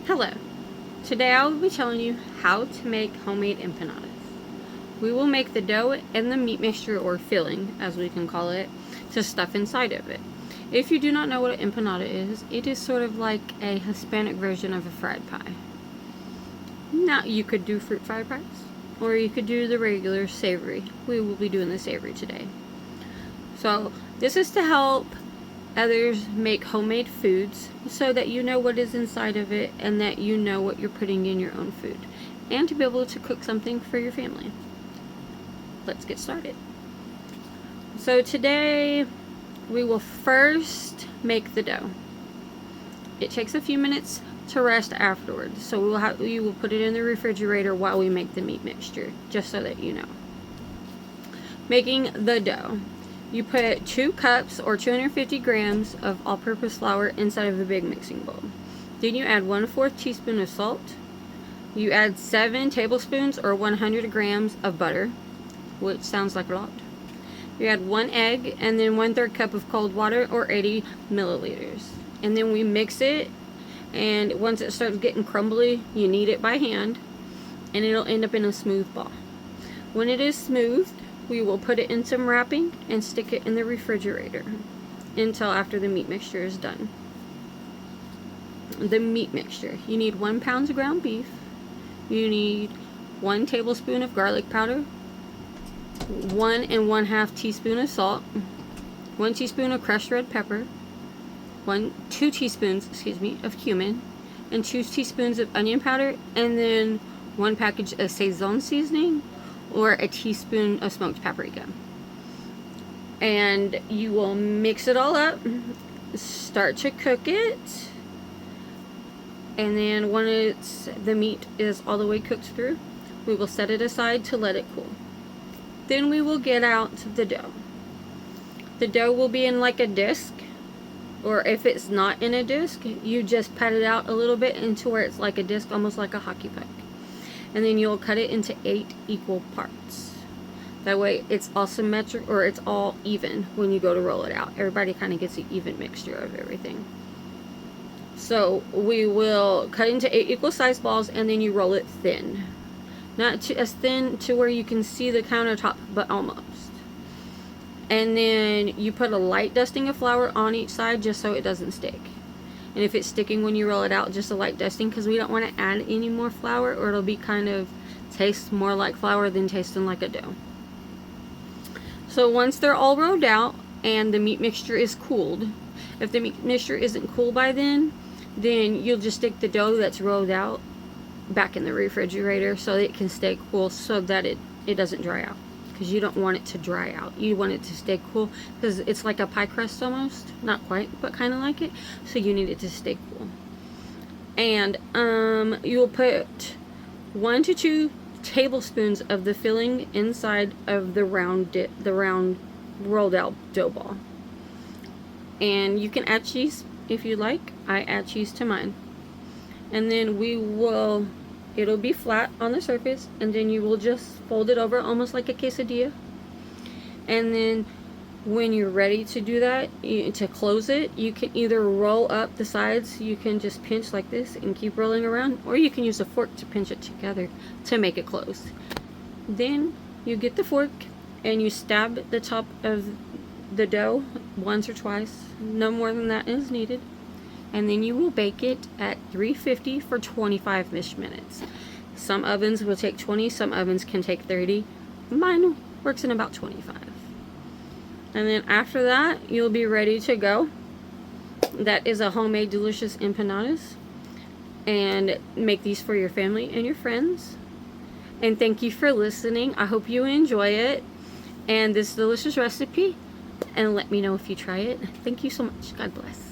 Hello. Today I will be telling you how to make homemade empanadas. We will make the dough and the meat mixture, or filling as we can call it, to stuff inside of it. If you do not know what an empanada is, it is sort of like a Hispanic version of a fried pie. Now you could do fruit fried pies, or you could do the regular savory. We will be doing the savory today. So this is to help others make homemade foods so that you know what is inside of it and that you know what you're putting in your own food, and to be able to cook something for your family. Let's get started. So today we will first make the dough. It takes a few minutes to rest afterwards, so you will put it in the refrigerator while we make the meat mixture, just so that you know. Making the dough. You put 2 cups or 250 grams of all-purpose flour inside of a big mixing bowl. Then you add 1/4 teaspoon of salt. You add 7 tablespoons or 100 grams of butter, which sounds like a lot. You add 1 egg and then 1/3 cup of cold water, or 80 milliliters. And then we mix it, and once it starts getting crumbly, you knead it by hand, and it'll end up in a smooth ball. When it is smooth, we will put it in some wrapping and stick it in the refrigerator until after the meat mixture is done. The meat mixture. You need 1 pound of ground beef. You need 1 tablespoon of garlic powder, 1 1/2 teaspoon of salt, 1 teaspoon of crushed red pepper, 2 teaspoons of cumin, and 2 teaspoons of onion powder, and then 1 package of Sazon seasoning, or a teaspoon of smoked paprika. And you will mix it all up, start to cook it, and then when the meat is all the way cooked through, we will set it aside to let it cool. Then we will get out the dough. The dough will be in like a disc, or if it's not in a disc, you just pat it out a little bit into where it's like a disc, almost like a hockey puck. And then you'll cut it into 8 equal parts. That way it's all symmetric, or it's all even when you go to roll it out. Everybody kind of gets an even mixture of everything. So we will cut into 8 equal sized balls, and then you roll it thin. Not as thin to where you can see the countertop, but almost. And then you put a light dusting of flour on each side just so it doesn't stick. And if it's sticking when you roll it out, just a light dusting, because we don't want to add any more flour, or it'll be kind of taste more like flour than tasting like a dough. So once they're all rolled out and the meat mixture is cooled, if the meat mixture isn't cool by then you'll just stick the dough that's rolled out back in the refrigerator so that it can stay cool, so that it doesn't dry out. Because you don't want it to dry out. You want it to stay cool, because it's like a pie crust almost. Not quite, but kind of like it. So you need it to stay cool. And you will put 1 to 2 tablespoons of the filling inside of the round rolled out dough ball. And you can add cheese if you like. I add cheese to mine. And then it'll be flat on the surface, and then you will just fold it over almost like a quesadilla. And then when you're ready to do that, to close it, you can either roll up the sides. You can just pinch like this and keep rolling around, or you can use a fork to pinch it together to make it close. Then you get the fork and you stab the top of the dough once or twice. No more than that is needed. And then you will bake it at 350 for 25-ish minutes. Some ovens will take 20, some ovens can take 30. Mine works in about 25. And then after that, you'll be ready to go. That is a homemade delicious empanadas. And make these for your family and your friends. And thank you for listening. I hope you enjoy it and this delicious recipe. And let me know if you try it. Thank you so much. God bless.